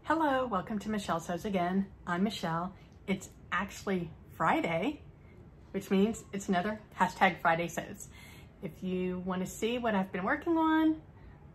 Hello, welcome to Michelle Sews Again. I'm Michelle. It's actually Friday, which means it's another hashtag Friday Sews. If you want to see what I've been working on,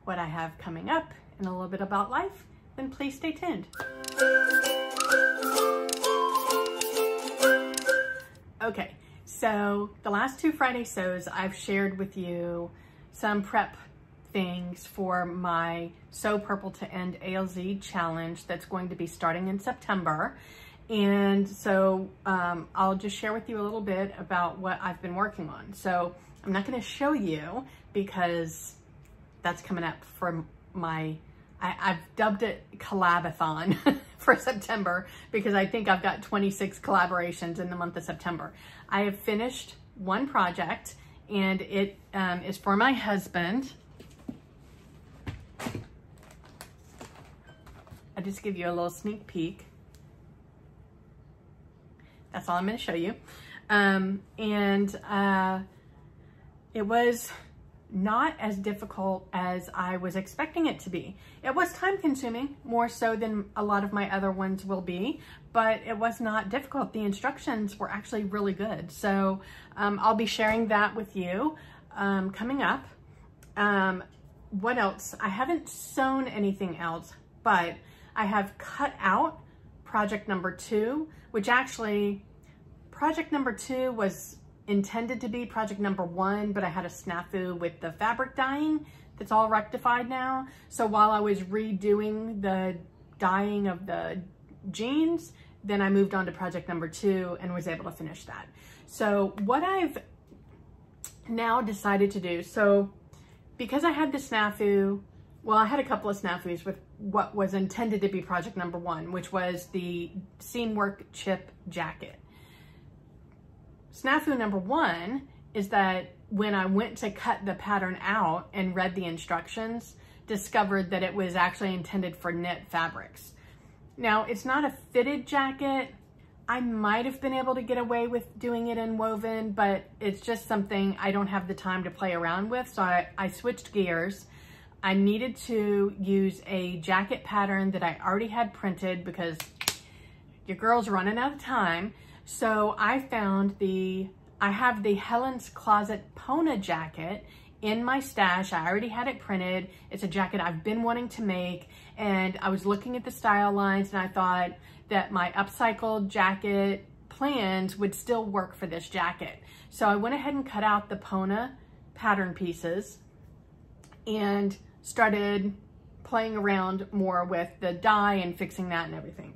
what I have coming up, and a little bit about life, then please stay tuned. Okay, so the last two Friday Sews, I've shared with you some prep things for my Sew Purple to End ALZ challenge that's going to be starting in September. And so I'll just share with you a little bit about what I've been working on. So I'm not going to show you because that's coming up for my, I've dubbed it collab-a-thon for September because I think I've got 26 collaborations in the month of September. I have finished one project and it is for my husband. I'll just give you a little sneak peek. That's all I'm going to show you. It was not as difficult as I was expecting it to be. It was time consuming, more so than a lot of my other ones will be, but it was not difficult. The instructions were actually really good. So I'll be sharing that with you coming up. What else? I haven't sewn anything else, but I have cut out project number 2, which actually project number 2 was intended to be project number 1, but I had a snafu with the fabric dyeing that's all rectified now. So while I was redoing the dyeing of the jeans, then I moved on to project number 2 and was able to finish that. So what I've now decided to do, so because I had the snafu, well, I had a couple of snafus with what was intended to be project number 1, which was the seam work chip jacket. Snafu number 1 is that when I went to cut the pattern out and read the instructions, discovered that it was actually intended for knit fabrics. Now, it's not a fitted jacket. I might have been able to get away with doing it in woven, but it's just something I don't have the time to play around with. So I switched gears. I needed to use a jacket pattern that I already had printed because your girl's running out of time. So I found I have the Helen's Closet Pona jacket in my stash. I already had it printed. It's a jacket I've been wanting to make, and I was looking at the style lines and I thought that my upcycled jacket plans would still work for this jacket. So I went ahead and cut out the Pona pattern pieces and started playing around more with the dye and fixing that and everything.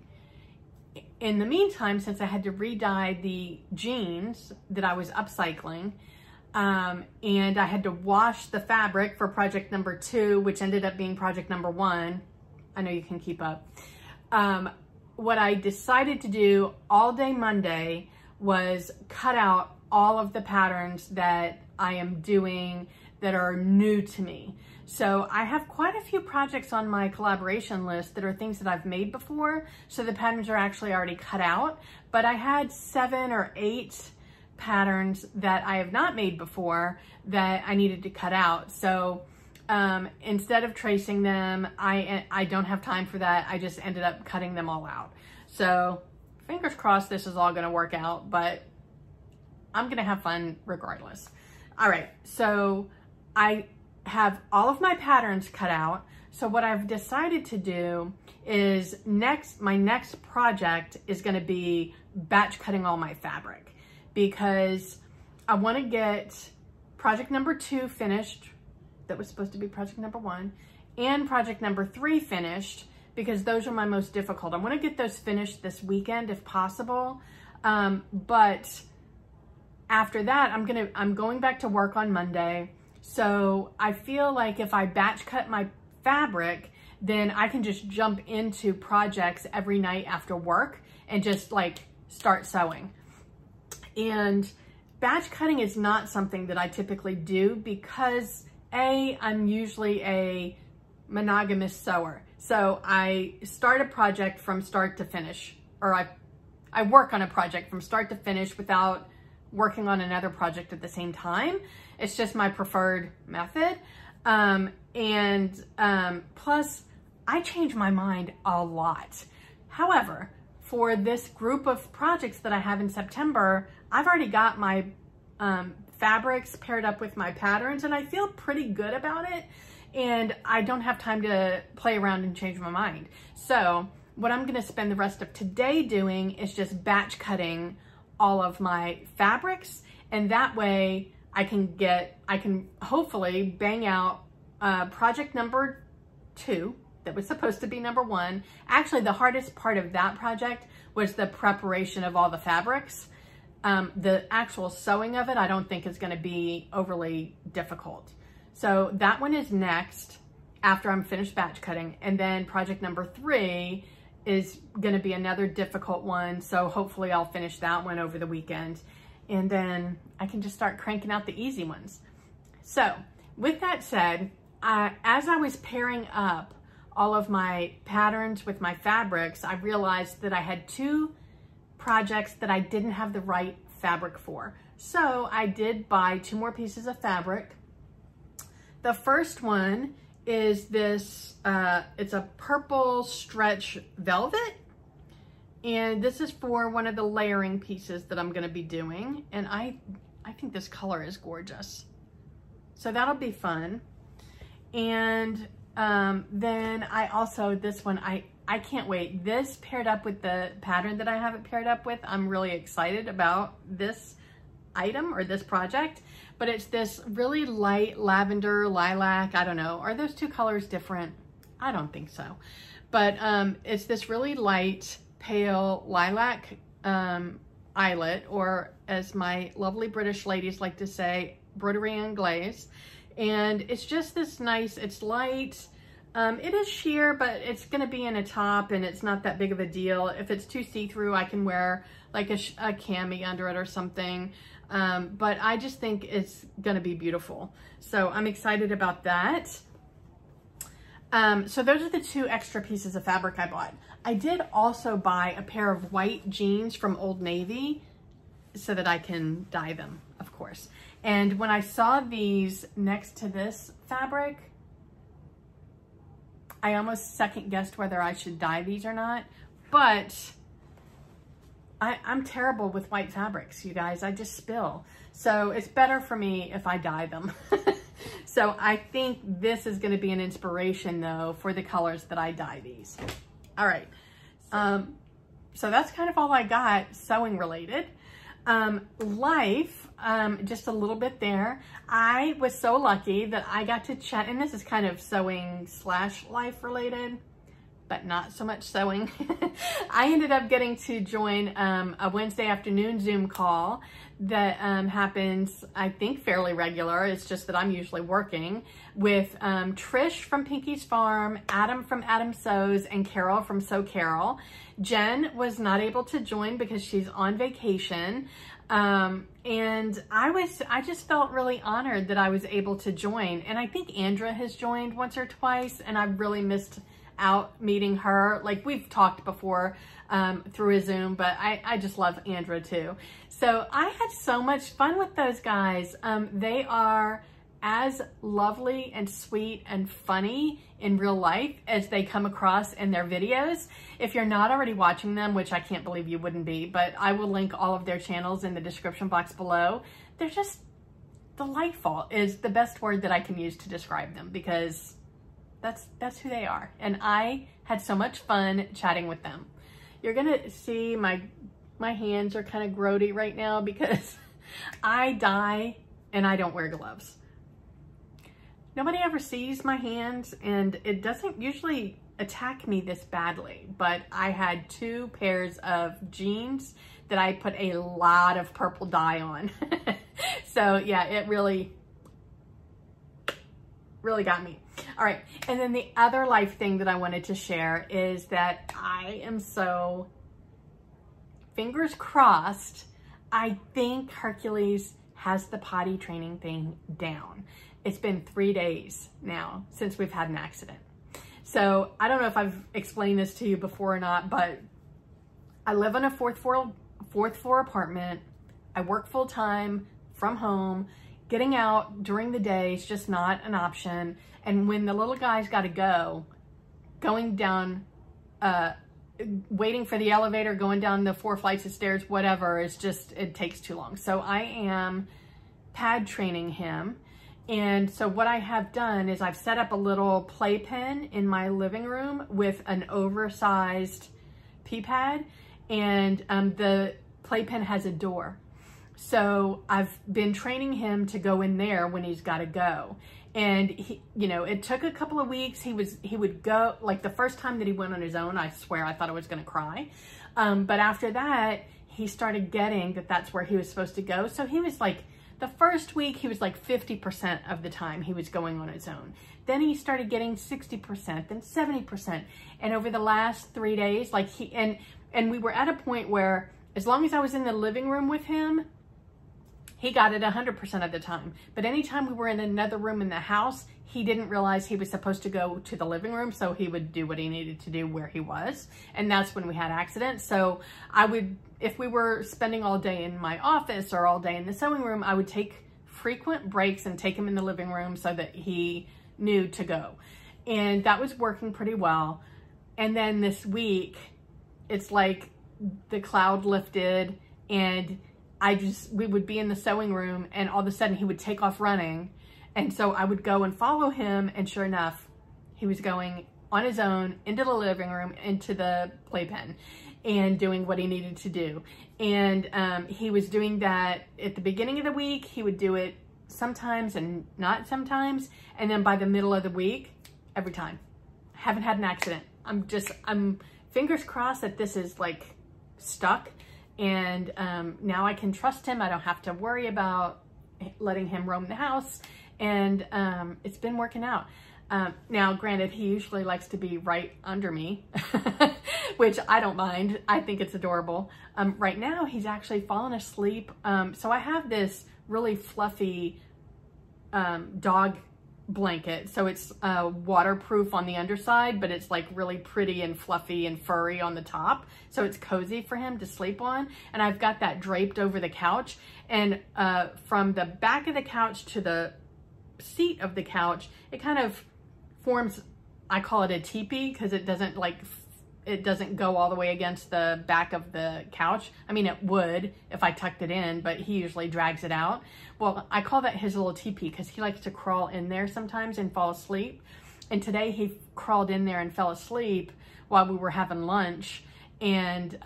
In the meantime, since I had to re-dye the jeans that I was upcycling, and I had to wash the fabric for project number 2, which ended up being project number 1. I know you can keep up. What I decided to do all day Monday was cut out all of the patterns that I am doing that are new to me. So I have quite a few projects on my collaboration list that are things that I've made before. So the patterns are actually already cut out, but I had 7 or 8 patterns that I have not made before that I needed to cut out. So instead of tracing them, I don't have time for that. I just ended up cutting them all out. So fingers crossed this is all gonna work out, but I'm gonna have fun regardless. All right, so I have all of my patterns cut out. So what I've decided to do is my next project is going to be batch cutting all my fabric, because I want to get project number 2 finished. That was supposed to be project number 1, and project number 3 finished, because those are my most difficult. I want to get those finished this weekend if possible. But after that, I'm going back to work on Monday. So I feel like if I batch cut my fabric, then I can just jump into projects every night after work and just like start sewing. And batch cutting is not something that I typically do because I'm usually a monogamous sewer. So I start a project from start to finish, or I work on a project from start to finish without working on another project at the same time. It's just my preferred method. Plus I change my mind a lot. However, for this group of projects that I have in September, I've already got my fabrics paired up with my patterns, and I feel pretty good about it. And I don't have time to play around and change my mind. So what I'm gonna spend the rest of today doing is just batch cutting all of my fabrics. And that way I can hopefully bang out project number 2 that was supposed to be number 1. Actually, the hardest part of that project was the preparation of all the fabrics. The actual sewing of it, I don't think is gonna be overly difficult. So that one is next after I'm finished batch cutting. And then project number 3 is gonna be another difficult one. So hopefully I'll finish that one over the weekend. And then I can just start cranking out the easy ones. So with that said, as I was pairing up all of my patterns with my fabrics, I realized that I had 2 projects that I didn't have the right fabric for. So I did buy 2 more pieces of fabric. The first one is this, it's a purple stretch velvet. And this is for one of the layering pieces that I'm gonna be doing. And I think this color is gorgeous. So that'll be fun. And then I also, this one, I can't wait. This paired up with the pattern that I have it paired up with, I'm really excited about this item or this project. But it's this really light lavender, lilac, I don't know. Are those 2 colors different? I don't think so. But it's this really light, pale lilac eyelet, or as my lovely British ladies like to say, broderie anglaise. And it's just this nice, it's light. It is sheer, but it's gonna be in a top and it's not that big of a deal. If it's too see-through, I can wear like a cami under it or something. But I just think it's gonna be beautiful. So I'm excited about that. So those are the 2 extra pieces of fabric I bought. I did also buy a pair of white jeans from Old Navy so that I can dye them, of course. And when I saw these next to this fabric, I almost second guessed whether I should dye these or not, but I'm terrible with white fabrics, you guys. I just spill. So it's better for me if I dye them. So I think this is gonna be an inspiration though for the colors that I dye these. All right, so that's kind of all I got sewing related. Life, just a little bit there. I was so lucky that I got to chat, and this is kind of sewing / life related, but not so much sewing. I ended up getting to join a Wednesday afternoon Zoom call that happens, I think, fairly regular. It's just that I'm usually working with Trish from Pinky's Farm, Adam from Adam Sews, and Carole from Sew Carole. Jen was not able to join because she's on vacation. And I just felt really honored that I was able to join. And I think Andra has joined once or twice, and I really missed out meeting her. Like, we've talked before through a Zoom, but I just love Andra too. So I had so much fun with those guys. They are as lovely and sweet and funny in real life as they come across in their videos. If you're not already watching them, which I can't believe you wouldn't be, but I will link all of their channels in the description box below. They're just delightful is the best word that I can use to describe them, because that's who they are. And I had so much fun chatting with them. You're gonna see my hands are kind of grody right now because I dye and I don't wear gloves. Nobody ever sees my hands, and it doesn't usually attack me this badly, but I had 2 pairs of jeans that I put a lot of purple dye on. So yeah, it really got me. All right, and then the other life thing that I wanted to share is that I am so, fingers crossed, I think Hercules has the potty training thing down. It's been 3 days now since we've had an accident. So I don't know if I've explained this to you before or not, but I live on a fourth floor apartment. I work full time from home. Getting out during the day is just not an option. And when the little guy's got to go, going down, waiting for the elevator, going down the 4 flights of stairs, whatever, is just, it takes too long. So I am pad training him. And so what I have done is I've set up a little playpen in my living room with an oversized pee pad, and the playpen has a door. So I've been training him to go in there when he's got to go. And he, you know, it took a couple of weeks. He would go, like the first time that he went on his own, I swear I thought I was going to cry. But after that, he started getting that that's where he was supposed to go. So he was like, the first week, he was like 50% of the time he was going on his own. Then he started getting 60%, then 70%. And over the last 3 days, like and we were at a point where as long as I was in the living room with him, he got it 100% of the time. But anytime we were in another room in the house, he didn't realize he was supposed to go to the living room, so he would do what he needed to do where he was. And that's when we had accidents. So I would, if we were spending all day in my office or all day in the sewing room, I would take frequent breaks and take him in the living room so that he knew to go. And that was working pretty well. And then this week, it's like the cloud lifted, and we would be in the sewing room, and all of a sudden he would take off running. And so I would go and follow him, and sure enough, he was going on his own into the living room, into the playpen, and doing what he needed to do. And he was doing that at the beginning of the week. He would do it sometimes and not sometimes. And then by the middle of the week, every time. Haven't had an accident. I'm fingers crossed that this is like stuck. And now I can trust him. I don't have to worry about letting him roam the house. And it's been working out. Now, granted, he usually likes to be right under me, which I don't mind. I think it's adorable. Right now, he's actually fallen asleep. So I have this really fluffy dog blanket. So it's waterproof on the underside, but it's like really pretty and fluffy and furry on the top. So it's cozy for him to sleep on. And I've got that draped over the couch. And from the back of the couch to the seat of the couch, it kind of forms, I call it a teepee, because it doesn't go all the way against the back of the couch. I mean, it would if I tucked it in, but he usually drags it out. Well, I call that his little teepee because he likes to crawl in there sometimes and fall asleep. And today he crawled in there and fell asleep while we were having lunch. And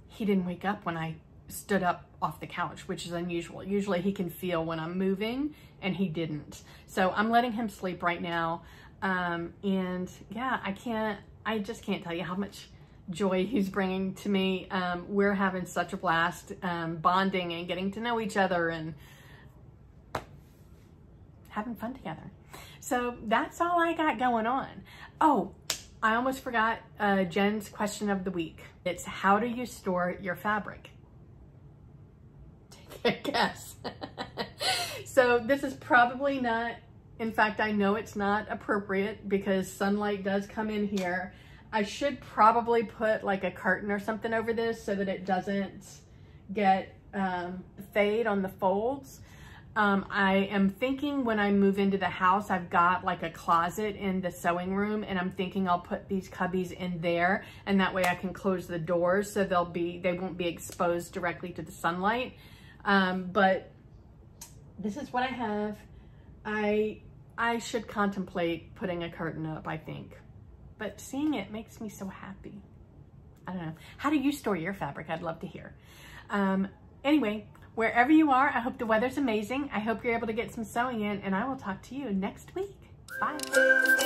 he didn't wake up when I stood up off the couch, which is unusual. Usually he can feel when I'm moving, and he didn't. So I'm letting him sleep right now. And yeah, I just can't tell you how much joy he's bringing to me. We're having such a blast, bonding and getting to know each other and having fun together. So that's all I got going on. Oh, I almost forgot Jen's question of the week. It's, how do you store your fabric? Take a guess. So this is probably not, in fact, I know it's not appropriate because sunlight does come in here. I should probably put like a curtain or something over this so that it doesn't get fade on the folds. I am thinking when I move into the house, I've got like a closet in the sewing room, and I'm thinking I'll put these cubbies in there, and that way I can close the doors so they won't be exposed directly to the sunlight. But this is what I have. I should contemplate putting a curtain up, I think. But seeing it makes me so happy. I don't know. How do you store your fabric? I'd love to hear. Anyway, wherever you are, I hope the weather's amazing. I hope you're able to get some sewing in, and I will talk to you next week. Bye.